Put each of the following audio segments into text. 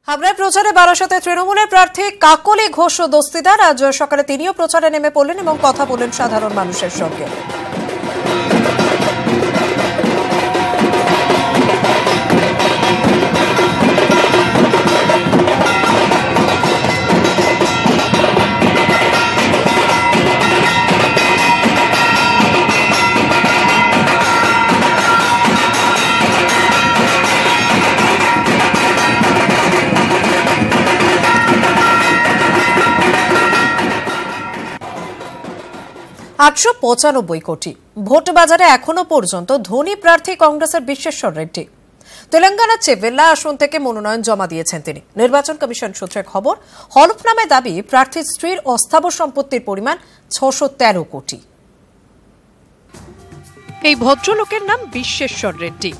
হাবড়ায় প্রচারে বারাসাতে তৃণমূলের প্রার্থী কাকলি ঘোষ দস্তিদার আজ সকালে তিনিও প্রচারে নেমে পড়লেন এবং কথা বলেন সাধারণ মানুষের সঙ্গে। $895 কোটি ভোট বাজারে এখনো পর্যন্ত ধনী প্রার্থী কংগ্রেসের বিশ্বেশ্বর রেড্ডি। তেলেঙ্গানার চেভেল্লা আসন থেকে মনোনয়ন জমা দিয়েছেন তিনি। নির্বাচন কমিশন সূত্রে খবর, হলফনামে দাবি প্রার্থীর স্ত্রীর অস্থাবর সম্পত্তির পরিমাণ 613 কোটি। এই ভদ্রলোকের নাম বিশ্বেশ্বর রেড্ডি।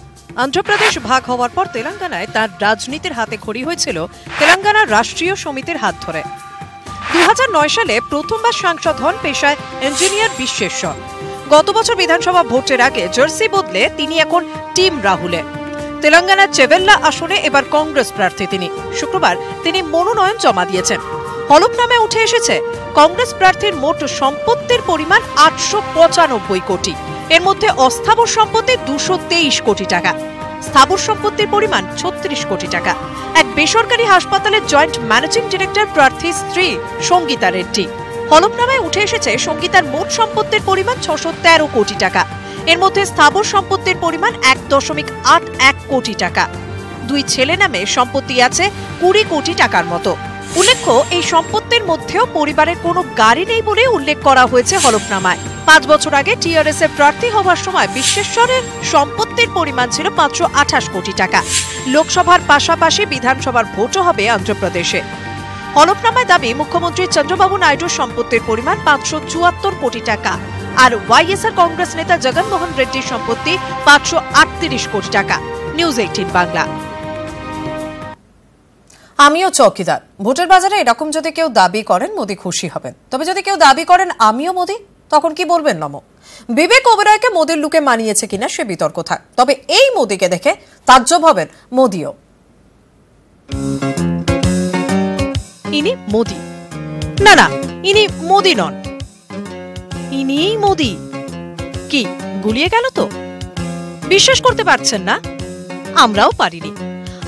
অন্ধ্রপ্রদেশ ভাগ হওয়ার পর তেলেঙ্গানায় তার রাজনীতির হাতে খড়ি হয়েছিল তেলেঙ্গানা রাষ্ট্রীয় সমিতির হাত ধরে। 2009 সালে প্রথমবার সাংসদ হন পেশায় ইঞ্জিনিয়ার বিশ্বেশ্বর। গত বছর বিধানসভা ভোটের আগে জার্সি বদলে তিনি এখন টিম রাহুলে। তেলেঙ্গানার চেভেল্লা আসনে এবার কংগ্রেস প্রার্থী তিনি। শুক্রবার তিনি মনোনয়ন জমা দিয়েছেন। হলফনামে উঠে এসেছে কংগ্রেস প্রার্থীর মোট সম্পত্তির পরিমাণ 895 কোটি। এর মধ্যে অস্থাবর সম্পত্তি 223 কোটি টাকা, স্থাবর সম্পত্তির পরিমাণ 36 কোটি টাকা। এক বেসরকারি হাসপাতালের জয়েন্ট ম্যানেজিং ডিরেক্টর প্রার্থীর স্ত্রী সঙ্গীতা রেড্ডি। হলফনামায় উঠে এসেছে সঙ্গীতার মোট সম্পত্তির পরিমাণ 613 কোটি টাকা। এর মধ্যে স্থাবর সম্পত্তির পরিমাণ 1.81 কোটি টাকা। দুই ছেলে নামে সম্পত্তি আছে 20 কোটি টাকার মতো। উল্লেখ্য, এই সম্পত্তির মধ্যেও পরিবারের কোনো গাড়ি নেই বলে উল্লেখ করা হয়েছে হলফনামায়। 5 বছর আগে টিআরএস এর প্রার্থী হওয়ার সময় বিশ্বেশ্বরের সম্পত্তির পরিমাণ ছিল 528 কোটি টাকা। লোকসভার পাশাপাশি বিধানসভার ভোটও হবে অন্ধ্রপ্রদেশে। হলফনামায় দাবি মুখ্যমন্ত্রী চন্দ্রবাবু নাইডুর সম্পত্তির পরিমাণ 574 কোটি টাকা, আর ওয়াইএসআর কংগ্রেস নেতা জগনমোহন রেড্ডির সম্পত্তি 538 কোটি টাকা। নিউজ 18 বাংলা। আমিও চৌকিদার। ভোটের বাজারে এরকম যদি কেউ দাবি করেন মোদি খুশি হবেন, তবে যদি কেউ দাবি করেন আমিও মোদি, তখন কি বলবেন নম? বিবেক ওবেরয়কে মোদির লুকে মানিয়েছে কিনা সে বিতর্ক থাক, তবে এই মোদিকে দেখে তাজ্জব হবেন মোদিও। ইনি মোদি না, না ইনি মোদি নন, ইনিই মোদি। কি গুলিয়ে গেল তো? বিশ্বাস করতে পারছেন না? আমরাও পারিনি।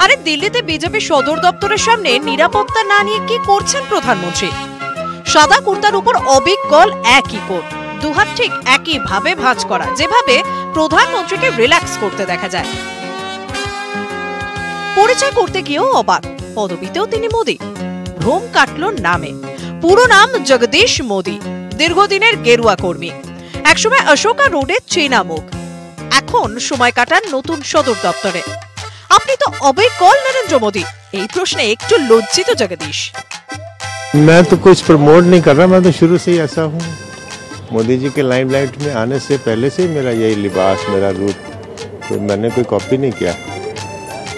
আরে দিল্লিতে বিজেপি সদর দপ্তরের সামনে নিরাপত্তা না নিয়ে কি করছেন প্রধানমন্ত্রী? সাদা কুর্তার উপর অবিকল একই কোট, দুহাত ঠিক একই ভাবে ভাঁজ করা, যেভাবে প্রধানমন্ত্রীকে রিল্যাক্স করতে দেখা যায়। পরিচয় করতে গিয়েও অবাক, পদবিতেও তিনি মোদি। ভ্রম কাটল নামে। পুরো নাম জগদীশ মোদি। দীর্ঘদিনের গেরুয়া কর্মী। একসময় অশোকা রোডে চেনা মুখ, এখন সময় কাটান নতুন সদর দপ্তরে। আপনি তো অবিকল নরেন্দ্র মোদি। এই প্রশ্নে একটু লজ্জিত জগদীশ। मैं तो कुछ प्रमोट नहीं कर रहा, मैं तो शुरू से ही ऐसा हूँ। मोदी जी के लाइमलाइट में आने से पहले से मेरा यही लिबास, मेरा रूप, तो मैंने कोई कॉपी नहीं किया।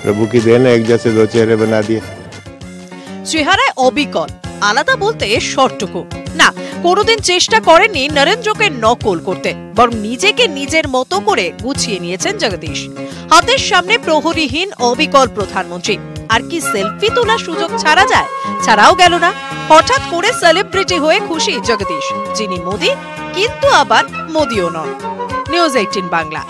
प्रभु की देन है, एक जैसे दो चेहरे बना दिए। চেহারায় অবিকল, আলাদা বলতে শর্টটুকু না। কোনোদিন চেষ্টা করেননি নরেন্দ্রকে নকল করতে, বরং নিজেকে নিজের মতো করে গুছিয়ে নিয়েছেন জগদীশ। হাতের সামনে প্রহরীহীন অবিকল প্রধানমন্ত্রী। আর কি সেলফি তোলার সুযোগ ছাড়া যায়? ছাড়াও গেল না। হঠাৎ করে সেলিব্রিটি হয়ে খুশি জগদীশ, যিনি মোদি কিন্তু আবার মোদিও নন। নিউজ 18 বাংলা।